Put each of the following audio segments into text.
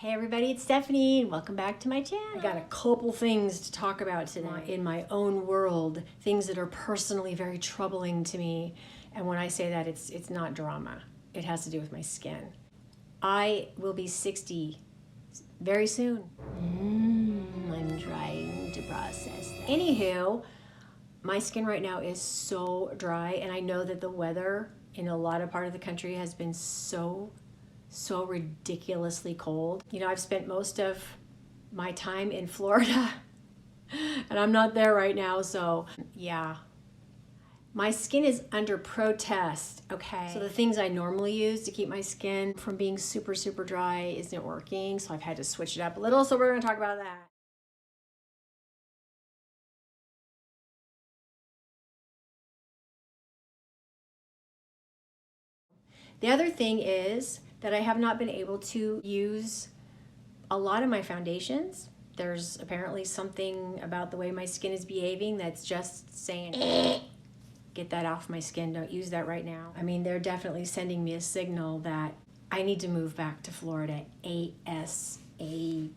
Hey everybody, it's Stephanie and welcome back to my channel. I got a couple things to talk about today in my own world, things that are personally very troubling to me. And when I say that, it's not drama. It has to do with my skin. I will be 60 very soon. I'm trying to process that. Anywho, my skin right now is so dry, and I know that the weather in a lot of part of the country has been so ridiculously cold. You know, I've spent most of my time in Florida and I'm not there right now, so yeah. My skin is under protest, okay? So the things I normally use to keep my skin from being super dry isn't working, so I've had to switch it up a little, so we're gonna talk about that. The other thing is that I have not been able to use a lot of my foundations. There's apparently something about the way my skin is behaving that's just saying, get that off my skin, don't use that right now. I mean, they're definitely sending me a signal that I need to move back to Florida ASAP.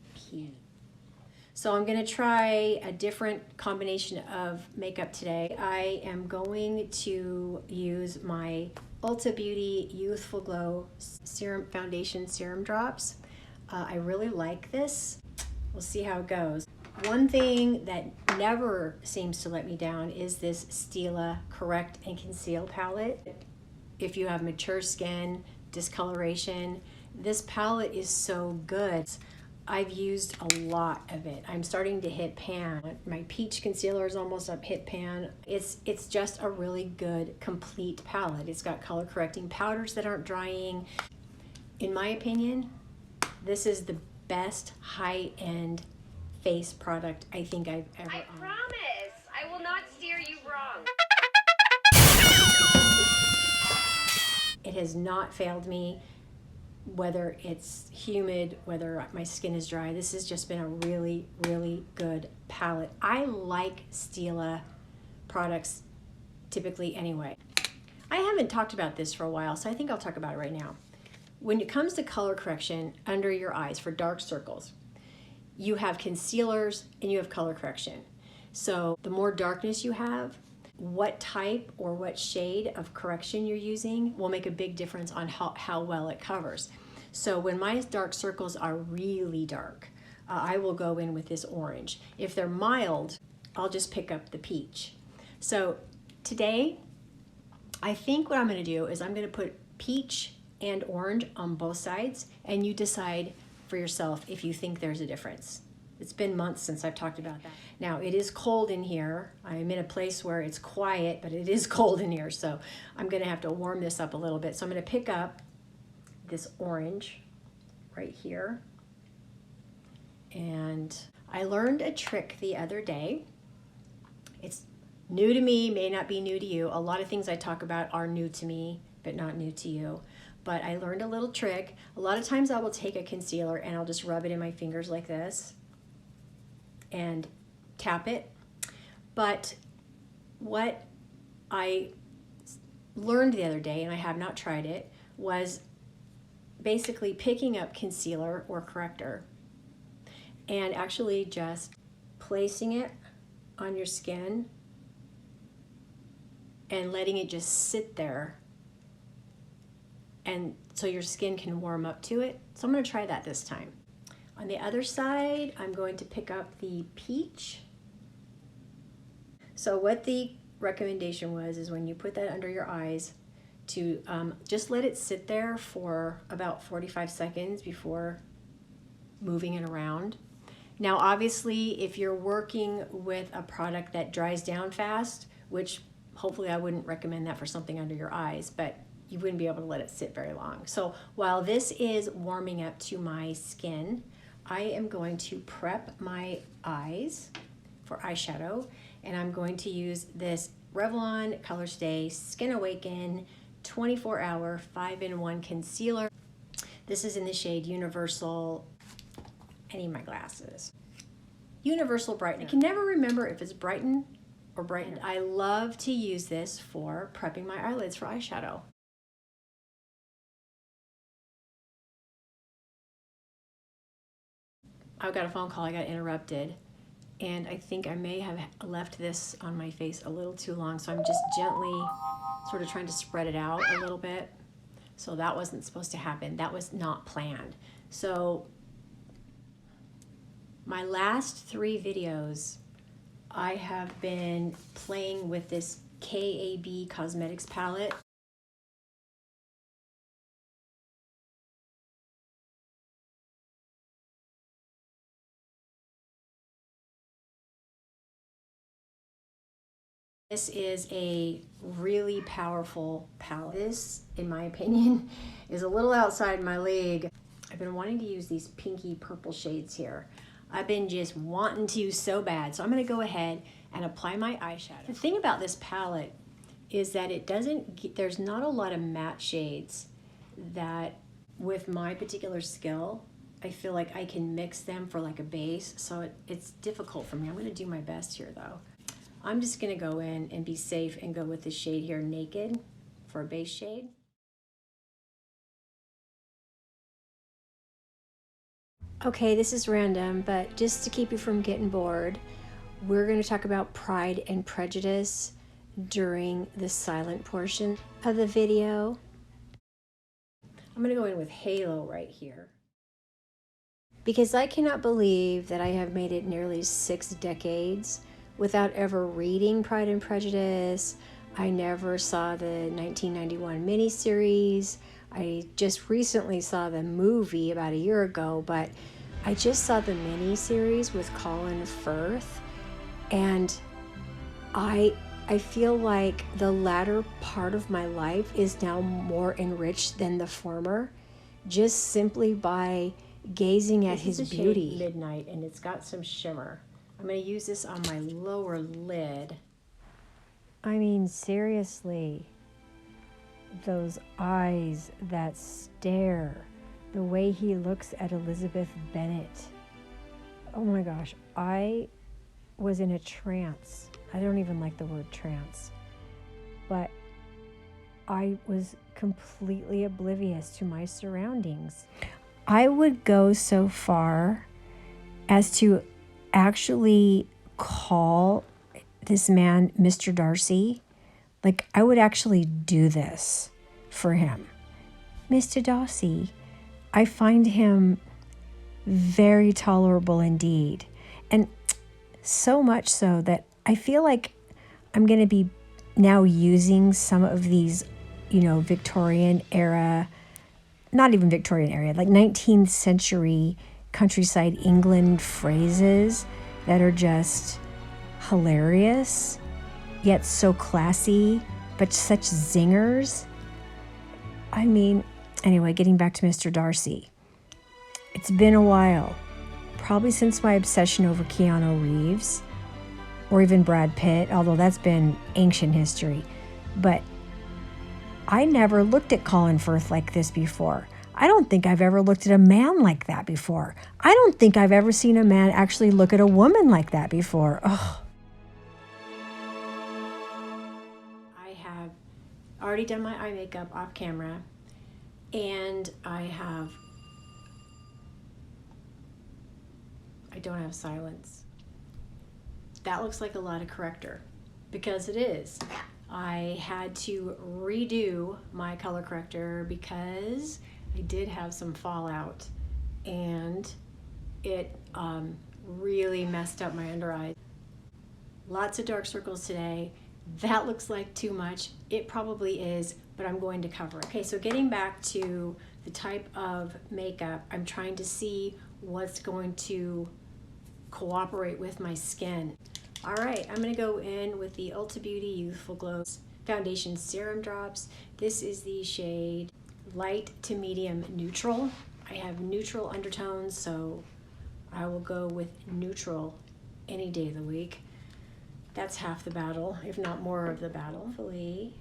So I'm gonna try a different combination of makeup today. I am going to use my Ulta Beauty Youthful Glow Serum Foundation Serum Drops. I really like this. We'll see how it goes. One thing that never seems to let me down is this Stila Correct and Conceal palette. If you have mature skin, discoloration, this palette is so good. I've used a lot of it. I'm starting to hit pan. My peach concealer is almost up hit pan. It's just a really good complete palette. It's got color correcting powders that aren't drying. In my opinion, this is the best high-end face product I think I've ever owned. I promise, I will not steer you wrong. It has not failed me, whether it's humid, whether my skin is dry. This has just been a really good palette. I like Stila products typically anyway. I haven't talked about this for a while, so I think I'll talk about it right now. When it comes to color correction under your eyes for dark circles, you have concealers and you have color correction. So the more darkness you have, what type or what shade of correction you're using will make a big difference on how well it covers. So when my dark circles are really dark, I will go in with this orange. If they're mild, I'll just pick up the peach. So today, I think what I'm gonna do is I'm gonna put peach and orange on both sides, and you decide for yourself if you think there's a difference. It's been months since I've talked about that. Now, it is cold in here. I'm in a place where it's quiet, but it is cold in here, so I'm gonna have to warm this up a little bit. So I'm gonna pick up this orange right here. And I learned a trick the other day. It's new to me, may not be new to you. A lot of things I talk about are new to me, but not new to you. But I learned a little trick. A lot of times I will take a concealer and I'll just rub it in my fingers like this and tap it. But what I learned the other day, and I have not tried it, was basically picking up concealer or corrector and actually just placing it on your skin and letting it just sit there, and so your skin can warm up to it. So I'm gonna try that this time. On the other side, I'm going to pick up the peach. So what the recommendation was is when you put that under your eyes to just let it sit there for about 45 seconds before moving it around. Now, obviously, if you're working with a product that dries down fast, which hopefully I wouldn't recommend that for something under your eyes, but you wouldn't be able to let it sit very long. So while this is warming up to my skin, I am going to prep my eyes for eyeshadow, and I'm going to use this Revlon Colorstay Skin Awaken 24-hour 5-in-1 concealer. This is in the shade Universal. I need my glasses. Universal Brightener. I can never remember if it's Brighten or Brighten. I love to use this for prepping my eyelids for eyeshadow. I got a phone call, I got interrupted, and I think I may have left this on my face a little too long, so I'm just gently sort of trying to spread it out a little bit. So that wasn't supposed to happen. That was not planned. So my last 3 videos, I have been playing with this KAB Cosmetics palette. This is a really powerful palette. This, in my opinion, is a little outside my league. I've been wanting to use these pinky purple shades here. I've been just wanting to so bad. So I'm gonna go ahead and apply my eyeshadow. The thing about this palette is that it doesn't, there's not a lot of matte shades that, with my particular skill, I feel like I can mix them for like a base. So it's difficult for me. I'm gonna do my best here though. I'm just gonna go in and be safe and go with the shade here, Naked, for a base shade. Okay, this is random, but just to keep you from getting bored, we're gonna talk about Pride and Prejudice during the silent portion of the video. I'm gonna go in with Halo right here, because I cannot believe that I have made it nearly 6 decades without ever reading Pride and Prejudice. I never saw the 1991 miniseries. I just recently saw the movie about a year ago, but I just saw the miniseries with Colin Firth, and I feel like the latter part of my life is now more enriched than the former, just simply by gazing at his beauty. Midnight, and it's got some shimmer. I'm going to use this on my lower lid. I mean, seriously, those eyes that stare, the way he looks at Elizabeth Bennet. Oh my gosh, I was in a trance. I don't even like the word trance, but I was completely oblivious to my surroundings. I would go so far as to actually call this man Mr. Darcy. Like, I would actually do this for him. Mr. Darcy, I find him very tolerable indeed. And so much so that I feel like I'm going to be now using some of these, you know, Victorian era, not even Victorian era, like 19th century countryside England phrases that are just hilarious, yet so classy, but such zingers. I mean, anyway, getting back to Mr. Darcy. It's been a while, probably since my obsession over Keanu Reeves, or even Brad Pitt, although that's been ancient history. But I never looked at Colin Firth like this before. I don't think I've ever looked at a man like that before. I don't think I've ever seen a man actually look at a woman like that before. Ugh. I have already done my eye makeup off camera, and I don't have silence. That looks like a lot of corrector, because it is. I had to redo my color corrector because I did have some fallout, and it really messed up my under eye. Lots of dark circles today. That looks like too much. It probably is, but I'm going to cover it. Okay, so getting back to the type of makeup, I'm trying to see what's going to cooperate with my skin. All right, I'm gonna go in with the Ulta Beauty Youthful Glow Foundation Serum Drops. This is the shade Light to Medium Neutral. I have neutral undertones, so I will go with neutral any day of the week. That's half the battle, if not more of the battle. Hopefully.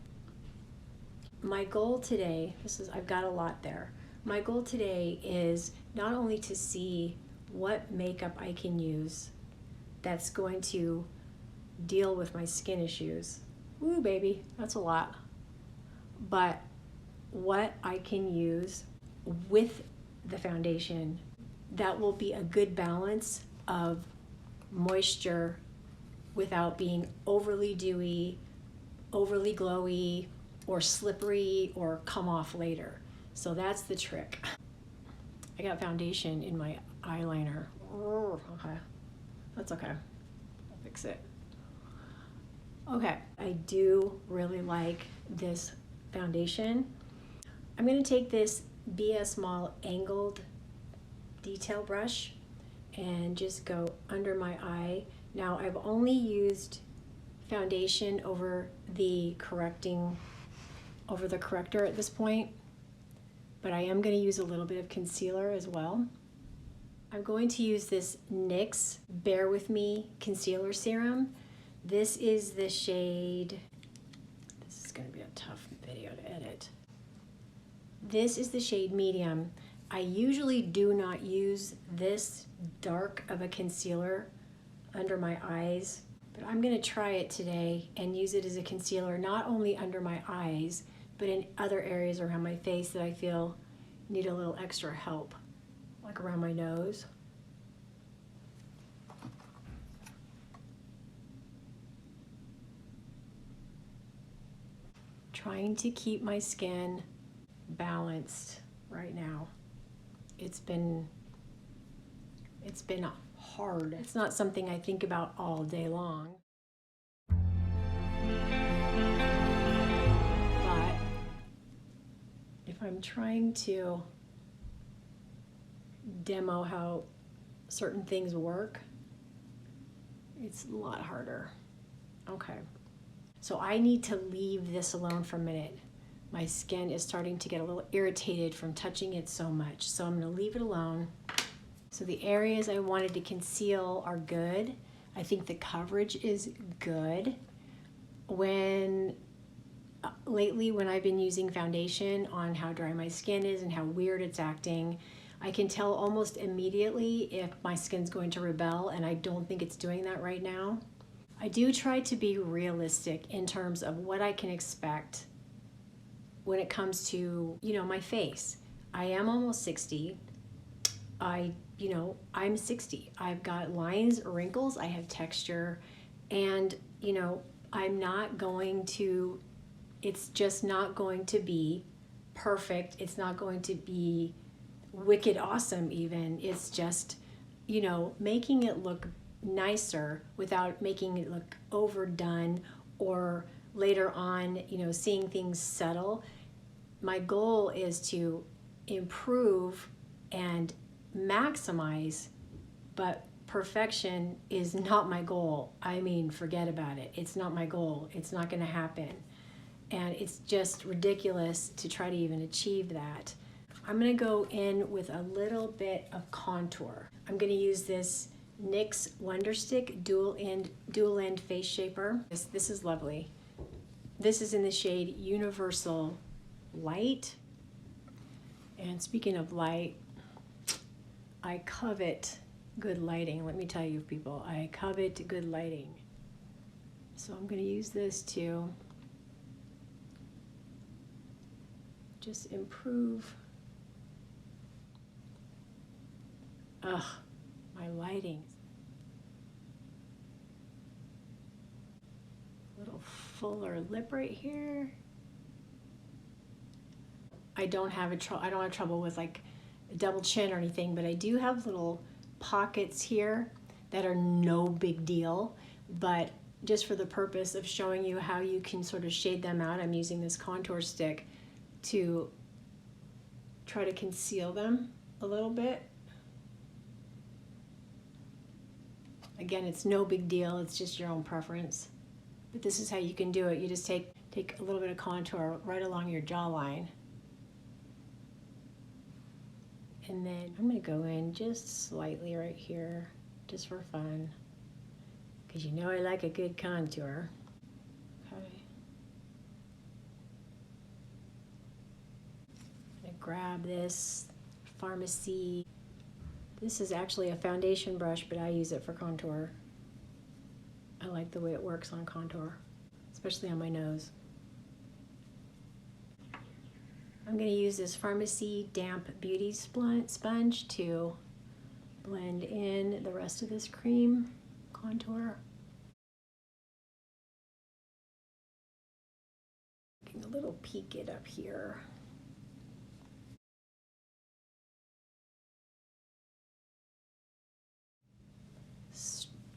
My goal today, I've got a lot there. My goal today is not only to see what makeup I can use that's going to deal with my skin issues. Ooh, baby, that's a lot. But what I can use with the foundation that will be a good balance of moisture without being overly dewy, overly glowy, or slippery, or come off later. So that's the trick. I got foundation in my eyeliner. Okay, that's okay. I'll fix it. Okay, I do really like this foundation. I'm gonna take this Be a Small angled detail brush and just go under my eye. Now I've only used foundation over the corrector at this point, but I am going to use a little bit of concealer as well. I'm going to use this NYX Bear With Me Concealer Serum. This is the shade, this is going to be a tough video to edit. This is the shade Medium. I usually do not use this dark of a concealer under my eyes, but I'm going to try it today and use it as a concealer not only under my eyes, but in other areas around my face that I feel need a little extra help, like around my nose. Trying to keep my skin balanced right now. It's been hard. It's not something I think about all day long. But if I'm trying to demo how certain things work, it's a lot harder. Okay. So I need to leave this alone for a minute. My skin is starting to get a little irritated from touching it so much. So I'm gonna leave it alone. So the areas I wanted to conceal are good. I think the coverage is good. Lately when I've been using foundation on how dry my skin is and how weird it's acting, I can tell almost immediately if my skin's going to rebel, and I don't think it's doing that right now. I do try to be realistic in terms of what I can expect when it comes to, my face. I am almost 60. I'm 60. I've got lines, wrinkles, I have texture, and, it's just not going to be perfect. It's not going to be wicked awesome even. It's just, making it look nicer without making it look overdone, or later on, seeing things settle. My goal is to improve and maximize, but perfection is not my goal. I mean, forget about it. It's not my goal. It's not going to happen. And it's just ridiculous to try to even achieve that. I'm going to go in with a little bit of contour. I'm going to use this NYX Wonderstick dual end face shaper. This is lovely. This is in the shade Universal Light. And speaking of light, I covet good lighting. Let me tell you, people, I covet good lighting. So I'm going to use this to just improve my lighting. A little fuller lip right here. I don't have trouble with like a double chin or anything, but I do have little pockets here that are no big deal, but just for the purpose of showing you how you can sort of shade them out, I'm using this contour stick to try to conceal them a little bit. Again, it's no big deal, it's just your own preference. But this is how you can do it. You just take a little bit of contour right along your jawline. And then I'm gonna go in just slightly right here, just for fun. Because I like a good contour. Okay. I'm gonna grab this Pharmacy. This is actually a foundation brush, but I use it for contour. I like the way it works on contour, especially on my nose. I'm going to use this Pharmacy Damp Beauty Sponge to rest of this cream contour. Getting a little peaked up here.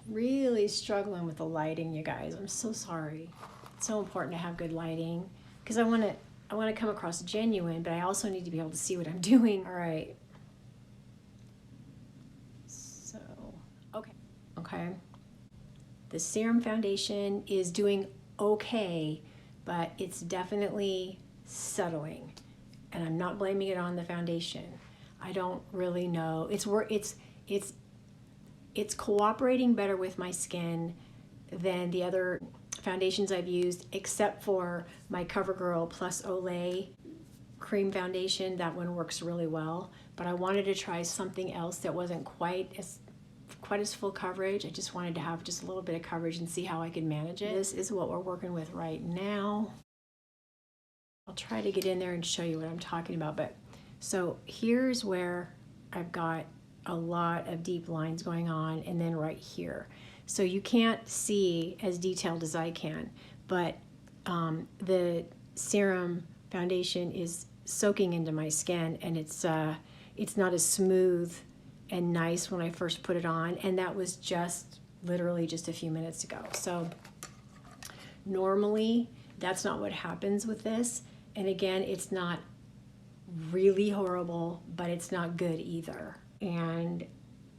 Really struggling with the lighting, you guys. I'm so sorry. It's so important to have good lighting because I want to come across genuine, but I also need to be able to see what I'm doing. All right. So, okay. The Serum foundation is doing okay, but it's definitely settling, and I'm not blaming it on the foundation. I don't really know. It's cooperating better with my skin than the other foundations I've used, except for my CoverGirl Plus Olay cream foundation. That one works really well, but I wanted to try something else that wasn't quite as full coverage. I just wanted to have just a little bit of coverage and see how I could manage it. This is what we're working with right now. I'll try to get in there and show you what I'm talking about. But so here's where I've got a lot of deep lines going on, and then right here. So you can't see as detailed as I can, but the Serum foundation is soaking into my skin, and it's not as smooth and nice when I first put it on, and that was just literally just a few minutes ago. So normally that's not what happens with this, and again, it's not really horrible, but it's not good either. And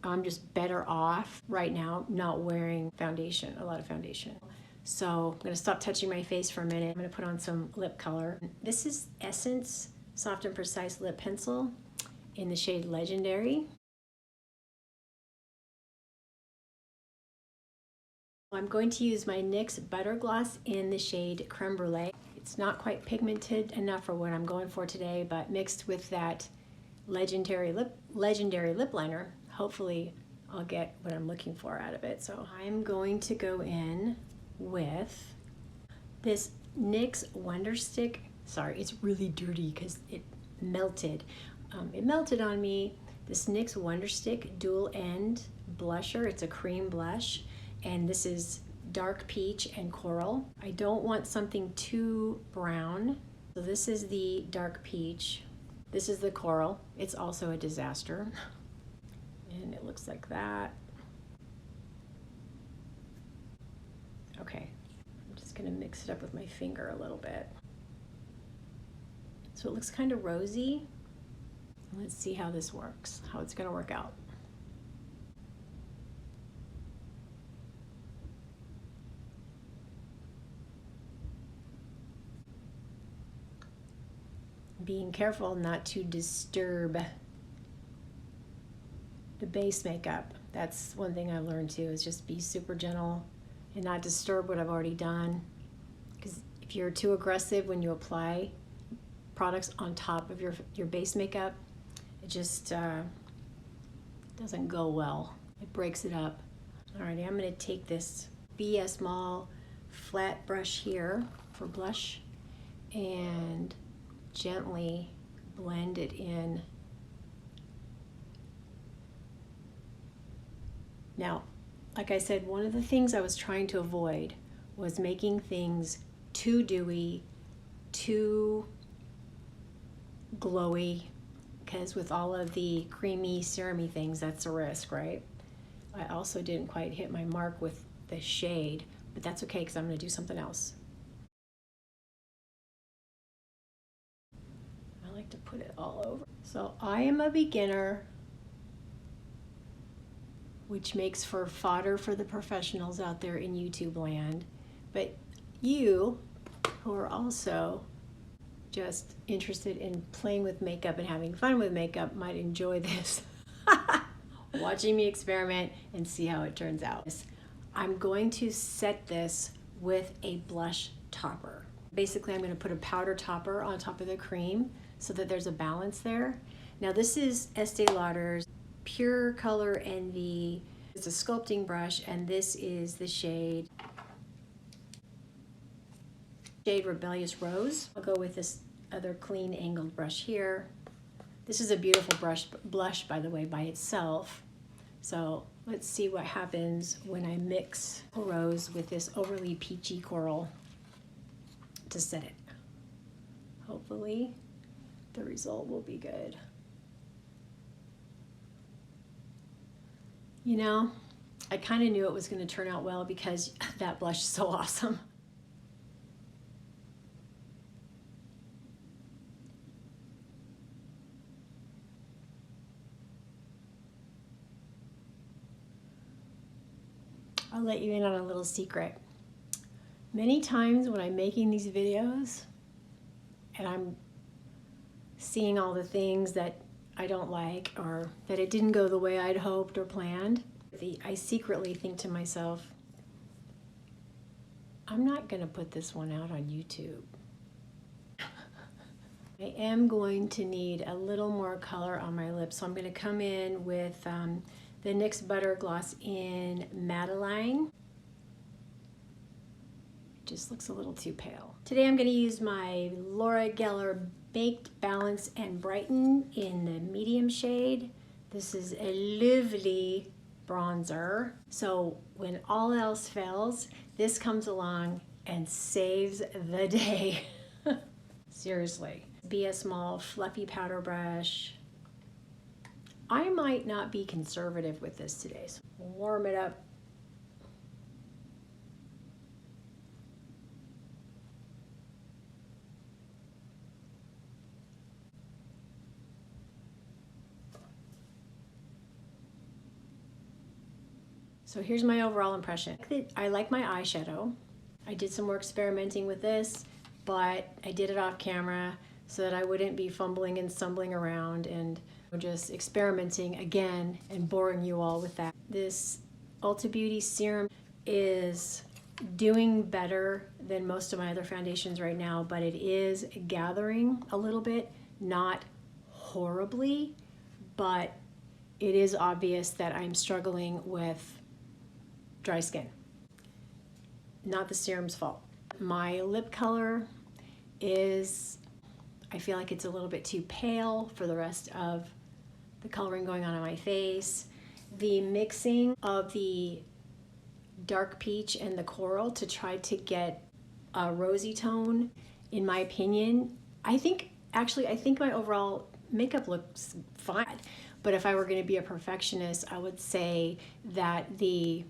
I'm just better off right now not wearing foundation, a lot of foundation. So I'm gonna stop touching my face for a minute. I'm gonna put on some lip color. This is Essence Soft and Precise Lip Pencil in the shade Legendary. I'm going to use my NYX Butter Gloss in the shade Creme Brulee. It's not quite pigmented enough for what I'm going for today, but mixed with that legendary lip liner, hopefully I'll get what I'm looking for out of it. So I'm going to go in with this NYX Wonderstick. Sorry, it's really dirty because it melted. It melted on me. This NYX Wonderstick Dual End Blusher. It's a cream blush, and this is dark peach and coral. I don't want something too brown. So this is the dark peach. This is the coral. It's also a disaster. And it looks like that. Okay, I'm just gonna mix it up with my finger a little bit. So it looks kind of rosy. Let's see how this works, how it's gonna work out. Being careful not to disturb the base makeup. That's one thing I learned too, is just be super gentle and not disturb what I've already done. Because if you're too aggressive when you apply products on top of your base makeup, it just doesn't go well. It breaks it up. Alrighty, I'm gonna take this BS Mall flat brush here for blush and gently blend it in. Now, like I said, one of the things I was trying to avoid was making things too dewy, too glowy, because with all of the creamy, serum-y things, that's a risk, right? I also didn't quite hit my mark with the shade, but that's okay because I'm going to do something else. I like to put it all over. So I am a beginner, which makes for fodder for the professionals out there in YouTube land. But you, who are also just interested in playing with makeup and having fun with makeup, might enjoy this. Watching me experiment and see how it turns out. I'm going to set this with a blush topper. Basically, I'm going to put a powder topper on top of the cream so that there's a balance there. Now this is Estee Lauder's Pure Color Envy. It's a sculpting brush, and this is the shade Rebellious Rose. I'll go with this other clean angled brush here. This is a beautiful blush, by the way, by itself. So let's see what happens when I mix rose with this overly peachy coral to set it. Hopefully the result will be good. You know, I kind of knew it was going to turn out well because that blush is so awesome. I'll let you in on a little secret. Many times when I'm making these videos and I'm seeing all the things that I don't like or that it didn't go the way I'd hoped or planned, I secretly think to myself, I'm not gonna put this one out on YouTube. I am going to need a little more color on my lips, so I'm gonna come in with the NYX Butter Gloss in Madeline. It just looks a little too pale. Today I'm gonna use my Laura Geller Baked, Balance, and Brighten in the medium shade. This is a lovely bronzer. So when all else fails, this comes along and saves the day. Seriously. Be a small fluffy powder brush. I might not be conservative with this today, so warm it up. So here's my overall impression. I like my eyeshadow. I did some more experimenting with this, but I did it off camera so that I wouldn't be fumbling and stumbling around and just experimenting again and boring you all with that. This Ulta Beauty Serum is doing better than most of my other foundations right now, but it is gathering a little bit, not horribly, but it is obvious that I'm struggling with dry skin. Not the serum's fault. My lip color is, I feel like it's a little bit too pale for the rest of the coloring going on my face. The mixing of the dark peach and the coral to try to get a rosy tone, in my opinion, I think my overall makeup looks fine. But if I were going to be a perfectionist, I would say that the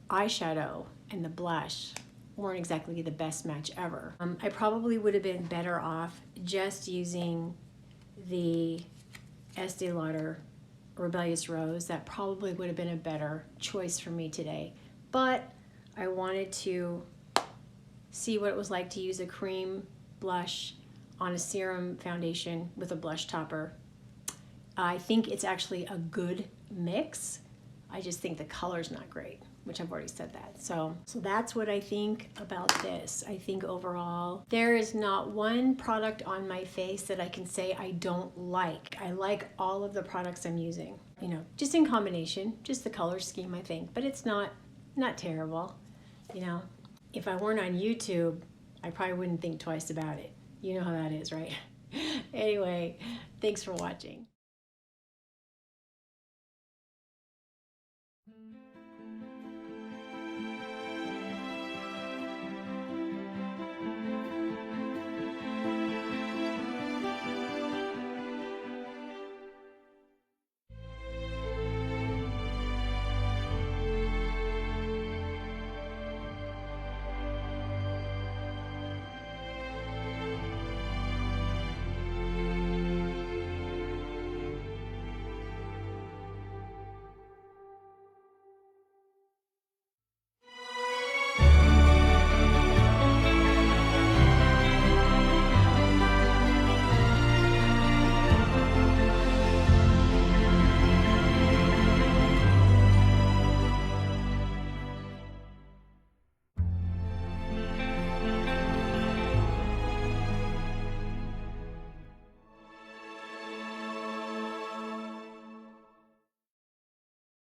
eyeshadow and the blush weren't exactly the best match ever. I probably would have been better off just using the Estee Lauder Rebellious Rose. That probably would have been a better choice for me today. But I wanted to see what it was like to use a cream blush on a serum foundation with a blush topper. I think it's actually a good mix. I just think the color's not great, which I've already said that. So that's what I think about this. I think overall, there is not one product on my face that I can say I don't like. I like all of the products I'm using, you know, just in combination, just the color scheme, I think, but it's not terrible. You know, if I weren't on YouTube, I probably wouldn't think twice about it. You know how that is, right? Anyway, thanks for watching.